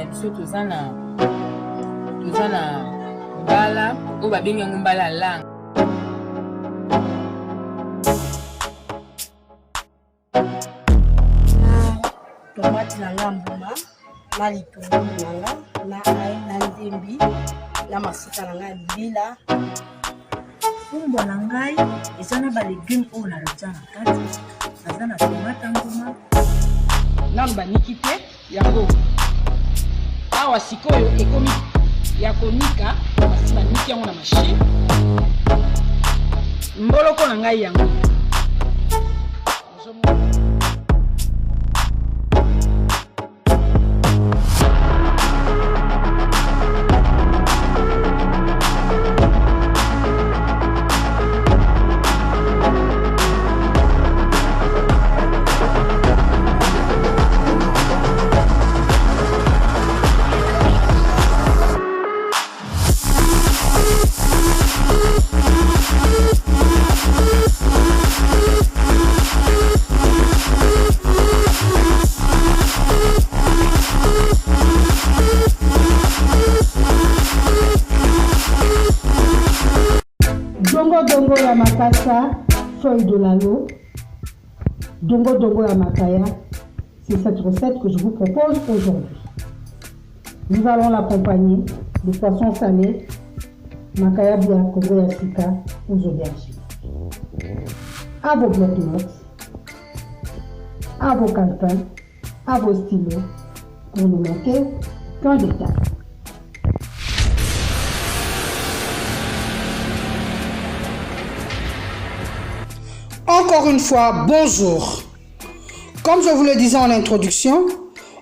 na biso tozana mbala oyo babengi yango mbala lang. Tomate na ngambuma na litungulu nanga na ai na ndembi na mafuta na ngai bila. Fumbwa na ngai eza na ba légumes oyo na rotia na kati. Naza na tomate nguma na baniki te yango. Awa sikoyo ekomi ya konika basi baniki yango na machine. Mboloko na ngai yango. Dongo ya makasa, feuille de lalo, dongo ya makaya. C'est cette recette que je vous propose aujourd'hui. Nous allons l'accompagner de poisson salé, makaya bia Congo ya sika aux aubergines. À vos bloc-notes, à vos calepins, à vos stylos, pour ne manquer qu'un détail. Encore une fois, bonjour. Comme je vous le disais en introduction,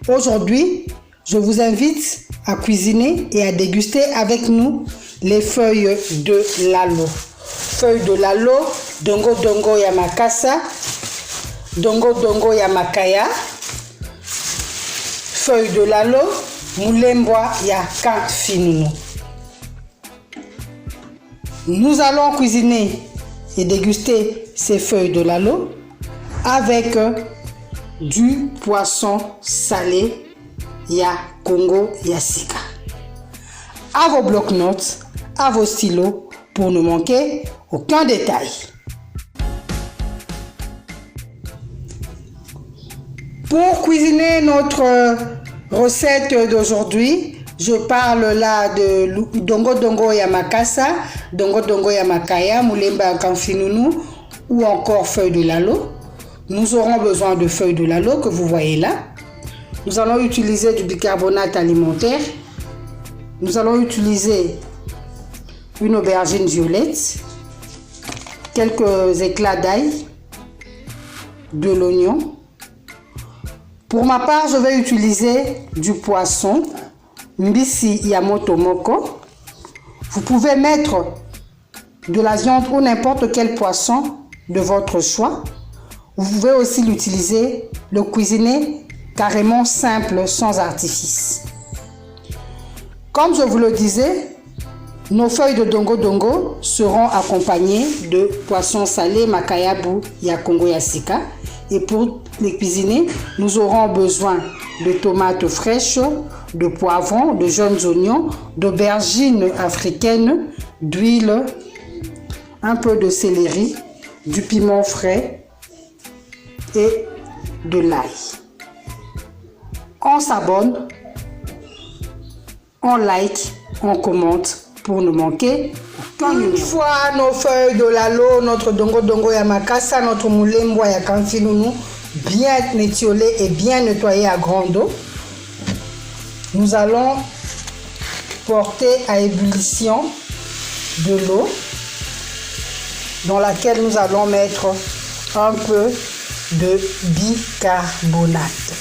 aujourd'hui, je vous invite à cuisiner et à déguster avec nous les feuilles de lalo. Feuilles de lalo, dongo ya makasa, dongo ya makaya, feuilles de lalo, mulembwa ya kanfinunu. Nous allons cuisiner et déguster ces feuilles de lalo avec du poisson salé ya Congo ya sika. À vos bloc-notes, à vos stylos pour ne manquer aucun détail. Pour cuisiner notre recette d'aujourd'hui, je parle là de dongo ya makasa, dongo ya makaya, mulemba kanfinunu ou encore feuilles de lalo. Nous aurons besoin de feuilles de lalo que vous voyez là. Nous allons utiliser du bicarbonate alimentaire. Nous allons utiliser une aubergine violette, quelques éclats d'ail, de l'oignon. Pour ma part, je vais utiliser du poisson, mbisi yamoto moko. Vous pouvez mettre de la viande ou n'importe quel poisson de votre choix. Vous pouvez aussi l'utiliser, le cuisiner carrément simple, sans artifice. Comme je vous le disais, nos feuilles de dongo seront accompagnées de poissons salés makayabu ya Congo ya sika. Et pour les cuisiner, nous aurons besoin de tomates fraîches, de poivrons, de jeunes oignons, d'aubergines africaines, d'huile, un peu de céleri, du piment frais et de l'ail. On s'abonne, on like, on commente pour ne manquer aucun numéro. Une fois nos feuilles de lalo, notre dongo ya makasa, notre mulembwa ya kanfinunu bien étiolées et bien nettoyées à grande eau, nous allons porter à ébullition de l'eau dans laquelle nous allons mettre un peu de bicarbonate.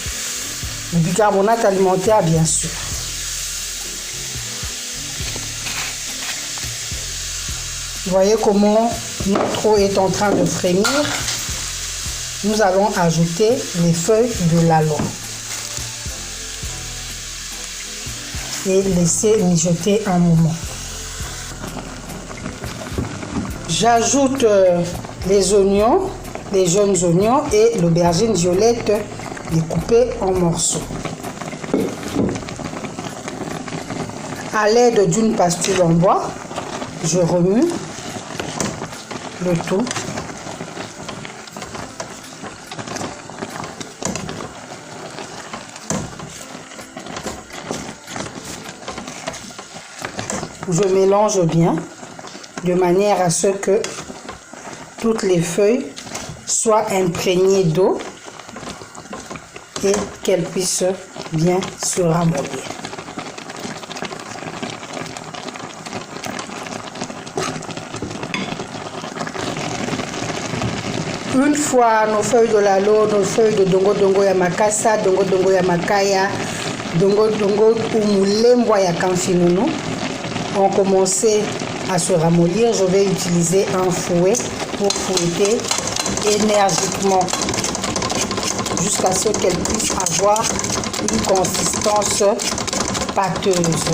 Le bicarbonate alimentaire, bien sûr. Vous voyez comment notre eau est en train de frémir. Nous allons ajouter les feuilles de lalo et laisser mijoter un moment. J'ajoute les oignons, les jaunes oignons et l'aubergine violette découpée en morceaux. À l'aide d'une pastille en bois, je remue le tout. Je mélange bien de manière à ce que toutes les feuilles soient imprégnées d'eau et qu'elles puissent bien se ramollir. Une fois nos feuilles de lalo, nos feuilles de dongo dongo ya makasa, dongo dongo ya makaya, dongo dongo ou mulembwa ya kamfinunu ont commencé à se ramollir, je vais utiliser un fouet pour fouetter énergiquement jusqu'à ce qu'elles puissent avoir une consistance pâteuse.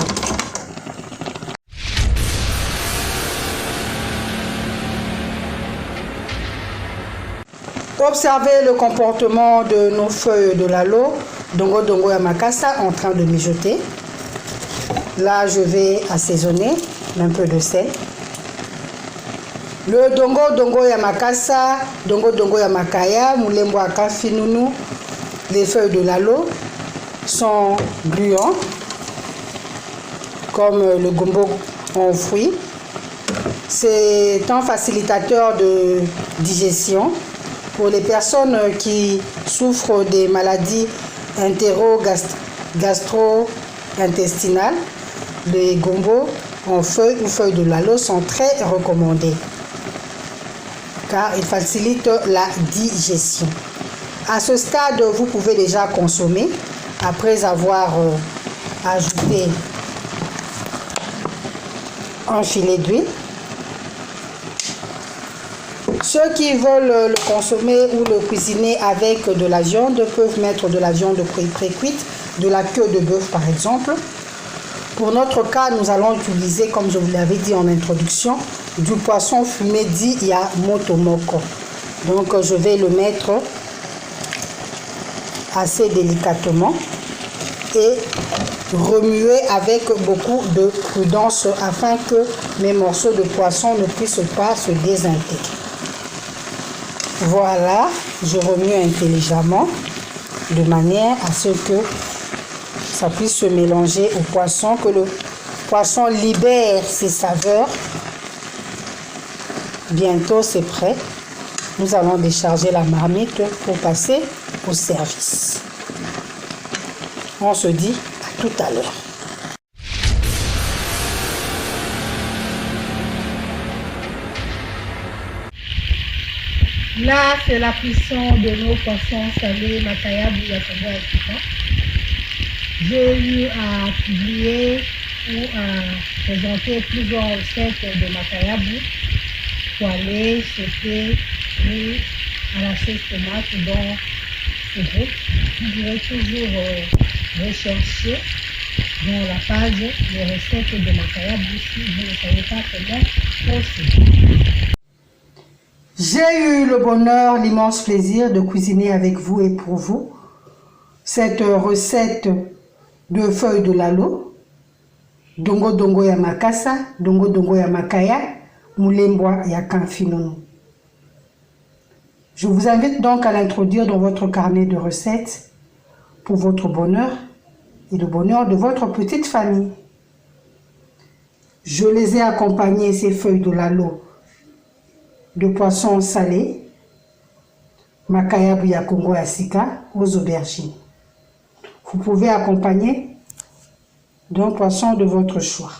Observez le comportement de nos feuilles de lalo, dongo dongo ya makasa, en train de mijoter. Là, je vais assaisonner un peu de sel. Le dongo dongo ya makasa, dongo dongo ya makaya, mulembo ya kamfinunu, les feuilles de lalo sont gluants, comme le gombo en fruits. C'est un facilitateur de digestion. Pour les personnes qui souffrent des maladies gastro-intestinales, les gombos en feuilles ou feuilles de lalo sont très recommandés car ils facilitent la digestion. À ce stade, vous pouvez déjà consommer après avoir ajouté un filet d'huile. Ceux qui veulent le consommer ou le cuisiner avec de la viande peuvent mettre de la viande pré-cuite, de la queue de bœuf par exemple. Pour notre cas, nous allons utiliser, comme je vous l'avais dit en introduction, du poisson fumé dit Yamotomoko. Donc je vais le mettre assez délicatement et remuer avec beaucoup de prudence afin que mes morceaux de poisson ne puissent pas se désintégrer. Voilà, je remue intelligemment de manière à ce que ça puisse se mélanger au poisson, que le poisson libère ses saveurs. Bientôt c'est prêt. Nous allons décharger la marmite pour passer au service. On se dit à tout à l'heure. Là, c'est la cuisson de nos poissons salés Makayabu Yakongo Africain. J'ai eu à publier ou à présenter plusieurs recettes de Makayabu, poêlées, sautées, frites, à la sauce tomate dans ce groupe. Vous pourrez toujours rechercher dans la page les recettes de Makayabu si vous ne savez pas comment procéder. J'ai eu le bonheur, l'immense plaisir de cuisiner avec vous et pour vous cette recette de feuilles de lalo, dongo dongo ya makasa, dongo dongo ya makaya, mulembwa ya kamfinunu. Je vous invite donc à l'introduire dans votre carnet de recettes pour votre bonheur et le bonheur de votre petite famille. Je les ai accompagnées, ces feuilles de lalo, de poissons salés, Makayabu Yakongo Asika, aux aubergines. Vous pouvez accompagner d'un poisson de votre choix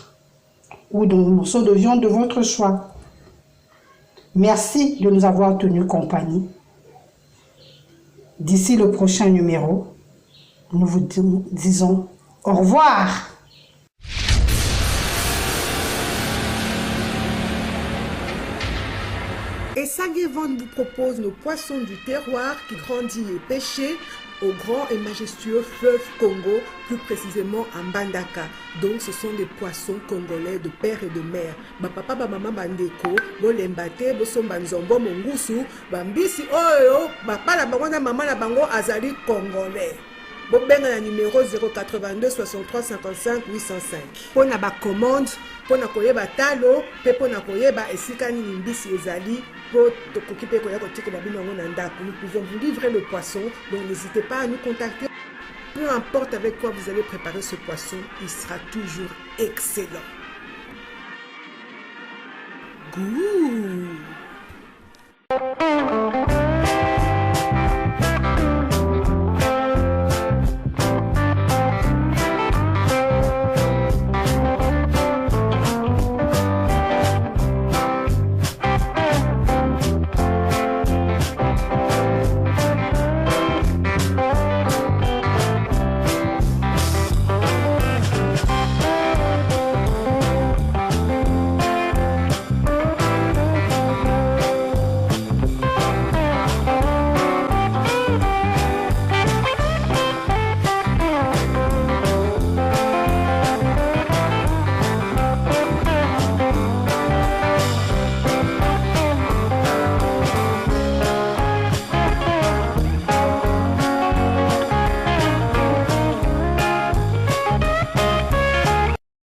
ou d'un morceau de viande de votre choix. Merci de nous avoir tenu compagnie. D'ici le prochain numéro, nous vous disons au revoir. Et Sagevon vous propose nos poissons du terroir qui grandit et pêchés au grand et majestueux fleuve Congo, plus précisément à Mbandaka. Donc ce sont des poissons congolais de père et de mère. Ba papa ba maman bandeko, bo lembate, bo somba nzombo mongusu, bambisi oyo, ba pala bango na maman na bango azali congolais. bobenga na numéro 082 63 55 805 mpona bacommande mpona koyeba talo mpe mpona koyeba esika nini mbisi ezali mpo tokoki mpe koya kotikela bino yango na ndako. Nous pouvons vous livrer le poisson, donc n'hésitez pas à nous contacter. Peu importe avec quoi vous allez préparer ce poisson, il sera toujours excellent. Goût.